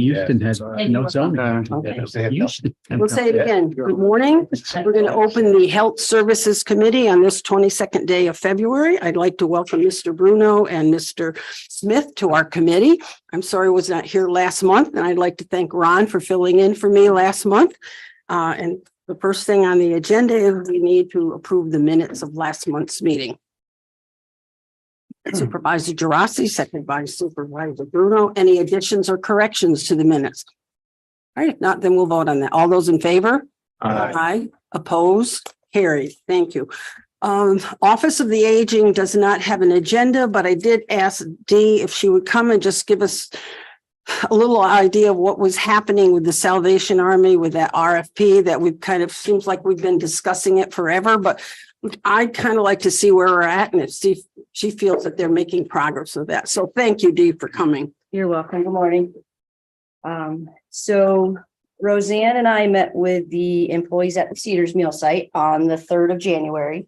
Houston has no zoning. Okay. Houston. We'll say it again. Good morning. We're going to open the Health Services Committee on this 22nd day of February. I'd like to welcome Mr. Bruno and Mr. Smith to our committee. I'm sorry I was not here last month, and I'd like to thank Ron for filling in for me last month. And the first thing on the agenda is we need to approve the minutes of last month's meeting. Supervisor Gerasi, seconded by Supervisor Bruno. Any additions or corrections to the minutes? All right, if not, then we'll vote on that. All those in favor? Aye. Opposed? Carried. Thank you. Office of the Aging does not have an agenda, but I did ask Dee if she would come and just give us a little idea of what was happening with the Salvation Army with that RFP that we've kind of seems like we've been discussing it forever, but I'd kind of like to see where we're at and see if she feels that they're making progress with that. So thank you, Dee, for coming. You're welcome. Good morning. So Roseanne and I met with the employees at the Cedars meal site on the 3rd of January,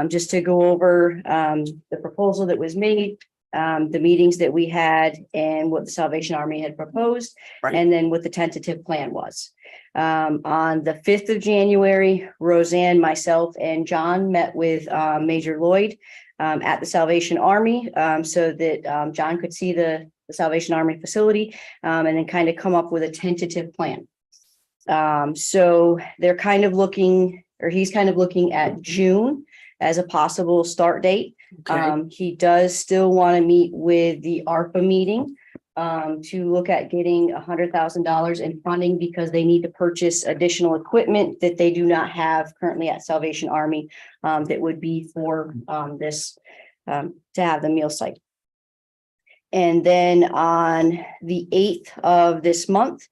just to go over the proposal that was made, the meetings that we had, and what the Salvation Army had proposed, and then what the tentative plan was. On the 5th of January, Roseanne, myself, and John met with Major Lloyd at the Salvation Army so that John could see the Salvation Army facility and then kind of come up with a tentative plan. So they're kind of looking, or he's kind of looking at June as a possible start date. Okay. He does still want to meet with the ARPA meeting to look at getting $100,000 in funding because they need to purchase additional equipment that they do not have currently at Salvation Army that would be for this to have the meal site. And then on the 8th of this month,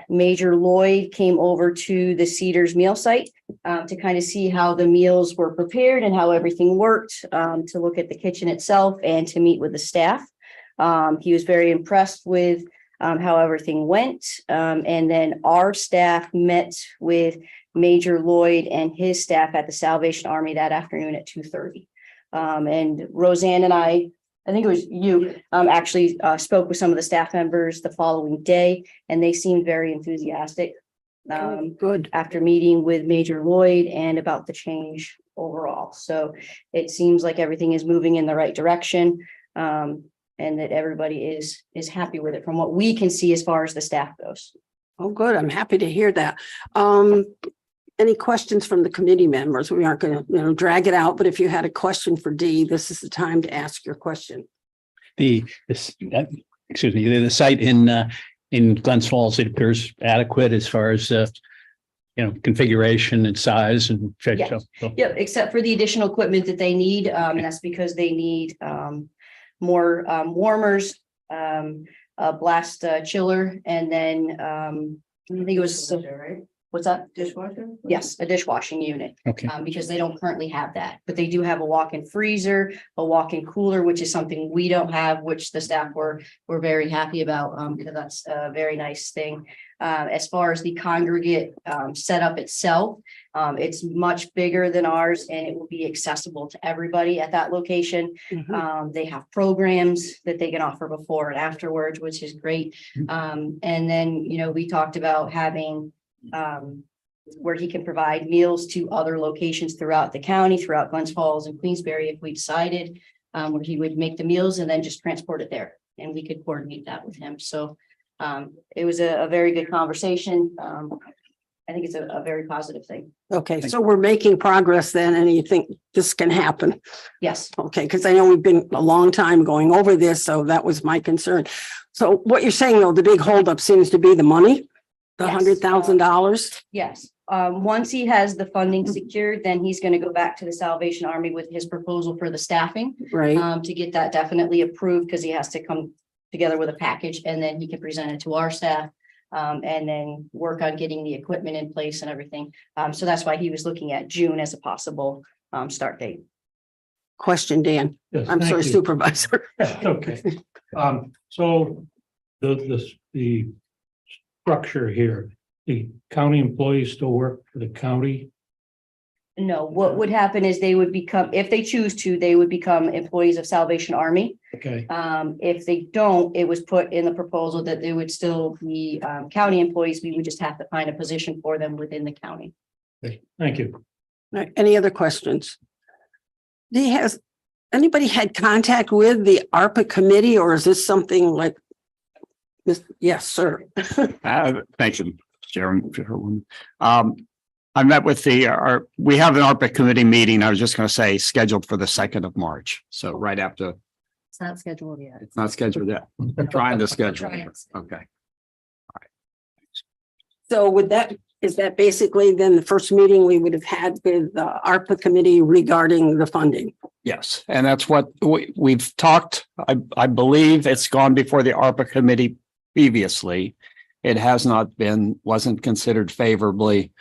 Major Lloyd came over to the Cedars meal site to kind of see how the meals were prepared and how everything worked, to look at the kitchen itself and to meet with the staff. He was very impressed with how everything went. And then our staff met with Major Lloyd and his staff at the Salvation Army that afternoon at 2:30. And Roseanne and I think it was you, actually spoke with some of the staff members the following day, and they seemed very enthusiastic. Good. After meeting with Major Lloyd and about the change overall. So it seems like everything is moving in the right direction. And that everybody is happy with it from what we can see as far as the staff goes. Oh, good. I'm happy to hear that. Any questions from the committee members? We aren't going to, drag it out, but if you had a question for Dee, this is the time to ask your question. The site in Glens Falls, it appears adequate as far as configuration and size and Yeah. Yeah, except for the additional equipment that they need. And that's because they need more warmers, a blast chiller, and then I think it was what's that? Dishwasher? Yes, a dishwashing unit. Okay. Because they don't currently have that, but they do have a walk-in freezer, a walk-in cooler, which is something we don't have, which the staff were very happy about, because that's a very nice thing. As far as the congregate setup itself, it's much bigger than ours, and it will be accessible to everybody at that location. They have programs that they can offer before and afterwards, which is great. And then, we talked about having where he can provide meals to other locations throughout the county, throughout Glens Falls and Queensbury, if we decided, where he would make the meals and then just transport it there, and we could coordinate that with him. So it was a very good conversation. I think it's a very positive thing. Okay, so we're making progress then, and you think this can happen? Yes. Okay, because I know we've been a long time going over this, so that was my concern. So what you're saying, though, the big holdup seems to be the money, the Yes. $100,000? Yes. Once he has the funding secured, then he's going to go back to the Salvation Army with his proposal for the staffing, Right. to get that definitely approved, because he has to come together with a package, and then he can present it to our staff, and then work on getting the equipment in place and everything. So that's why he was looking at June as a possible start date. Question, Dan. Yes, I'm thank sorry, you. Supervisor. Okay. So the structure here, the county employees still work for the county No, what would happen is they would become, if they choose to, they would become employees of Salvation Army. Okay, If they don't, it was put in the proposal that they would still be county employees. We would just have to find a position for them within the county. okay, thank you. All right, any other questions? Has anybody had contact with the ARPA committee, or is this something like this? Yes, sir. Thank you, Chairman. I met with we have an ARPA committee meeting. I was just going to say scheduled for the 2nd of March. So right after, It's not scheduled yet. it's not scheduled yet. Trying to schedule. Trying. Okay. So with that, is that basically then the first meeting we would have had with the ARPA committee regarding the funding? Yes. And that's what we've talked. I believe it's gone before the ARPA committee previously. It has not wasn't considered favorably.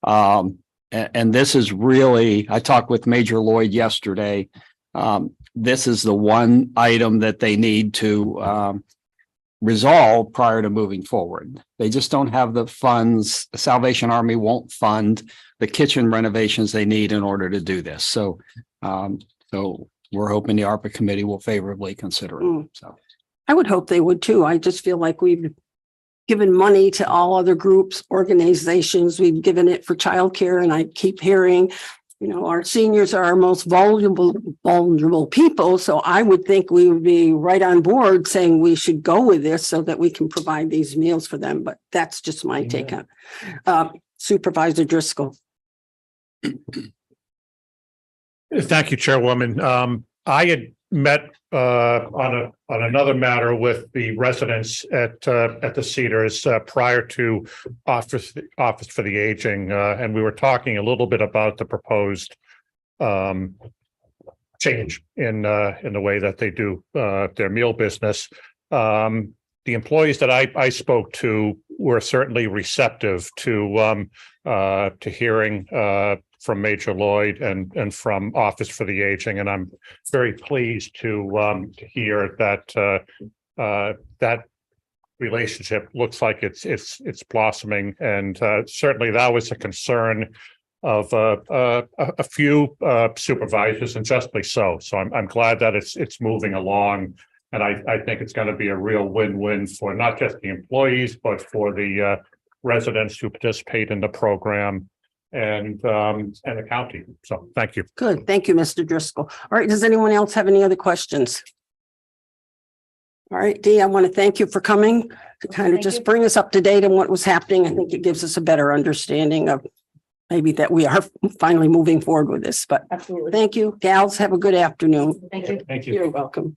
And this is really, I talked with Major Lloyd yesterday. This is the one item that they need to resolve prior to moving forward. They just don't have the funds. The Salvation Army won't fund the kitchen renovations they need in order to do this. So, so we're hoping the ARPA committee will favorably consider it. So I would hope they would too. I just feel like we've given money to all other groups, organizations. We've given it for childcare, and I keep hearing, you know, our seniors are our most vulnerable people. So I would think we would be right on board saying we should go with this so that we can provide these meals for them. But that's just my take on it. Supervisor Driscoll. Thank you, Chairwoman. I had met on another matter with the residents at the Cedars prior to Office for the Aging, and we were talking a little bit about the proposed change in the way that they do their meal business. The employees that I spoke to were certainly receptive to hearing from Major Lloyd and from Office for the Aging, and I'm very pleased to hear that that relationship looks like it's blossoming, and certainly that was a concern of a few supervisors, and justly so. So I'm glad that it's moving along, and I think it's going to be a real win-win for not just the employees, but for the residents who participate in the program and the county. So thank you. Good. Thank you, Mr. Driscoll. All right. Does anyone else have any other questions? All right, Dee, I want to thank you for coming to kind of Thank just you. bring us up to date on what was happening. I think it gives us a better understanding of maybe that we are finally moving forward with this, but Absolutely. thank you. Gals, have a good afternoon. Thank you. Thank you. You're welcome.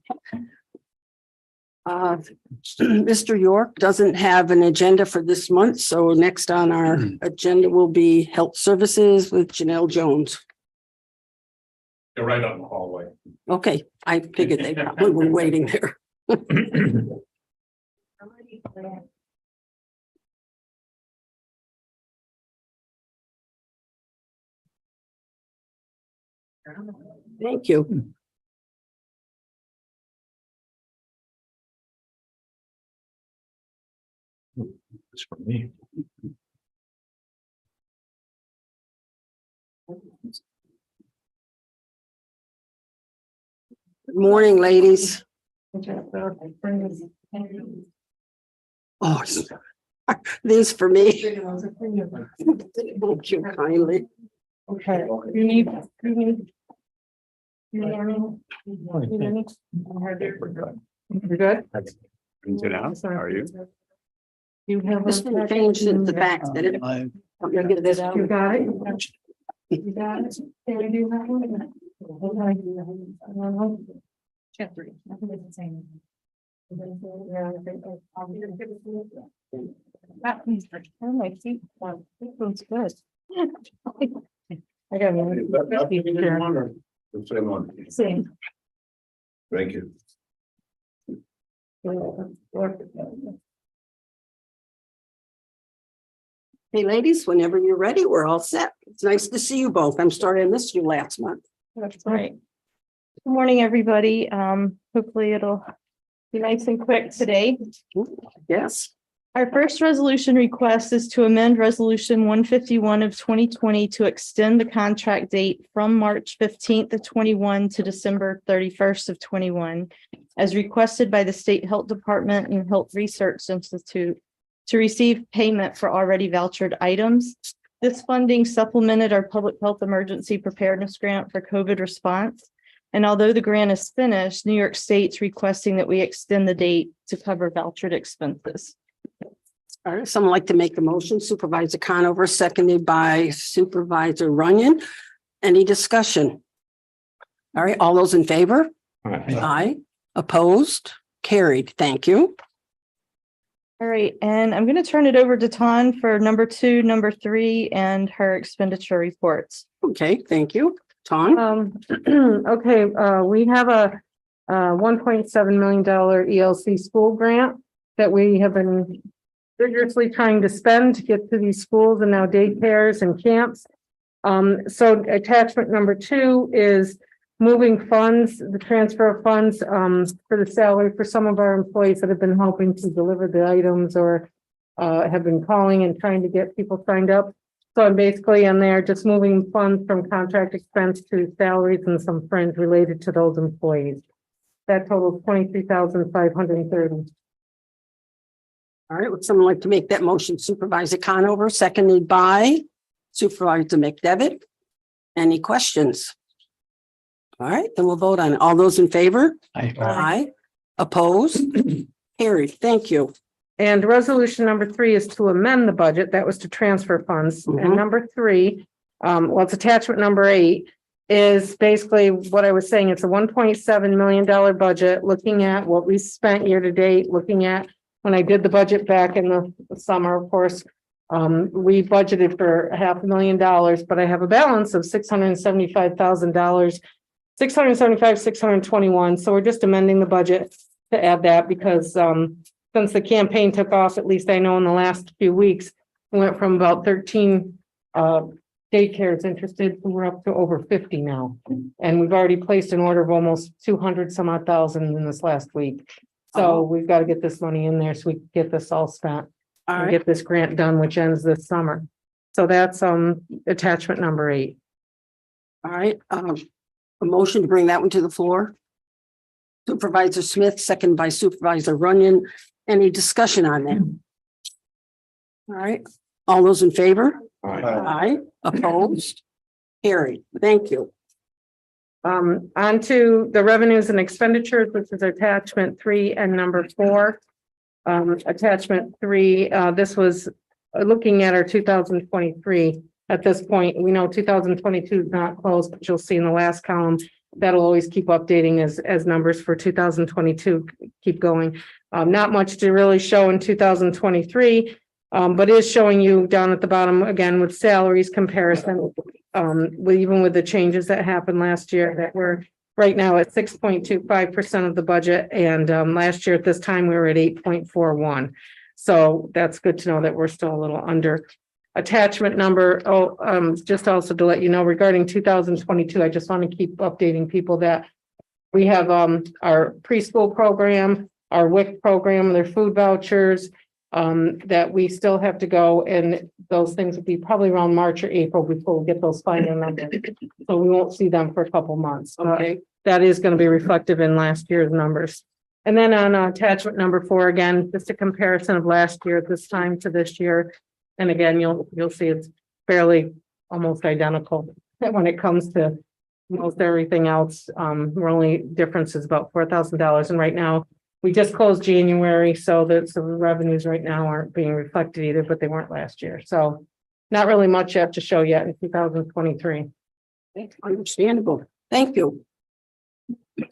Mr. York doesn't have an agenda for this month, so next on our agenda will be Health Services with Janelle Jones. They're right up in the hallway. Okay, I figured they probably were waiting there. Thank you. It's for me. Good morning, ladies. Oh, these for me. Thank you kindly. Okay, you need. You're good? How are you? You have. This one changed the back, did it? I'm gonna get this out. You got it? You got it? Can we do that one? Check three. I think it's the same. That one's for my feet. This one's good. I got one. Same. Thank you. Hey, ladies, whenever you're ready, we're all set. It's nice to see you both. I'm sorry I missed you last month. That's right. Good morning, everybody. Hopefully it'll be nice and quick today. Yes. Our first resolution request is to amend Resolution 151 of 2020 to extend the contract date from March 15th of 21 to December 31st of 21, as requested by the State Health Department and Health Research Institute to receive payment for already vouchered items. This funding supplemented our public health emergency preparedness grant for COVID response. And although the grant is finished, New York State's requesting that we extend the date to cover vouchered expenses. All right, someone like to make the motion? Supervisor Conover, seconded by Supervisor Runyon. Any discussion? All right, all those in favor? Aye. Opposed? Carried. Thank you. All right, and I'm going to turn it over to Ton for number 2, number 3, and her expenditure reports. Okay, thank you. Tom? Okay, we have a $1.7 million ELC school grant that we have been vigorously trying to spend to get to these schools and now daycares and camps. So attachment number 2 is moving funds, the transfer of funds for the salary for some of our employees that have been helping to deliver the items or have been calling and trying to get people signed up. So I'm basically in there just moving funds from contract expense to salaries and some fringe related to those employees. That totals $23,530. All right, would someone like to make that motion? Supervisor Conover, seconded by Supervisor McDevitt. Any questions? All right, then we'll vote on it. All those in favor? Aye. Opposed? Carried. Thank you. And resolution number 3 is to amend the budget. That was to transfer funds. And number 3, well, it's attachment number 8, is basically what I was saying. It's a $1.7 million budget, looking at what we spent year to date, looking at when I did the budget back in the summer, of course, we budgeted for $500,000, but I have a balance of $675,000, 621. So we're just amending the budget to add that because, since the campaign took off, at least I know in the last few weeks, we went from about 13 daycares interested, we're up to over 50 now. And we've already placed an order of almost 200 some odd thousand in this last week. So we've got to get this money in there so we can get this all spent and get this grant done, which ends this summer. So that's attachment number 8. All right, a motion to bring that one to the floor. Supervisor Smith, second by Supervisor Runyon. Any discussion on that? All right, all those in favor? Aye. Opposed? Carried. Thank you. On to the revenues and expenditures, which is attachment 3 and number 4. Attachment 3, this was looking at our 2023. At this point, we know 2022 is not closed, but you'll see in the last column that'll always keep updating as numbers for 2022 keep going. Not much to really show in 2023, but is showing you down at the bottom again with salaries comparison, even with the changes that happened last year that we're right now at 6.25% of the budget. And last year at this time, we were at 8.41. So that's good to know that we're still a little under. Attachment number, just also to let you know regarding 2022, I just want to keep updating people that we have our preschool program, our WIC program, their food vouchers, that we still have to go, and those things will be probably around March or April before we get those final numbers. So we won't see them for a couple months. Okay, that is going to be reflective in last year's numbers. And then on attachment number 4, again, just a comparison of last year at this time to this year. And again, you'll see it's fairly almost identical when it comes to most everything else. We're only difference is about $4,000. And right now we just closed January, so that the revenues right now aren't being reflected either, but they weren't last year. So not really much yet to show yet in 2023. Understandable. Thank you.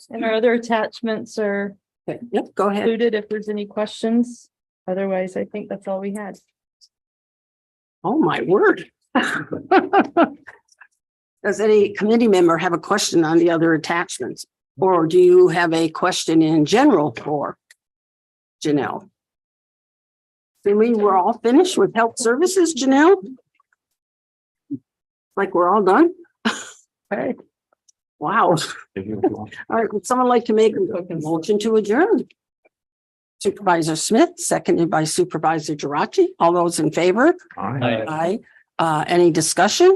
And our other attachments are Yep, go ahead. included if there's any questions. Otherwise, I think that's all we had. Oh, my word. Does any committee member have a question on the other attachments? Or do you have a question in general for Janelle? Do we were all finished with health services, Janelle? Like we're all done? Okay. Wow. All right, would someone like to make a motion to adjourn? Supervisor Smith, seconded by Supervisor Geraci. All those in favor? Aye. Aye. Any discussion?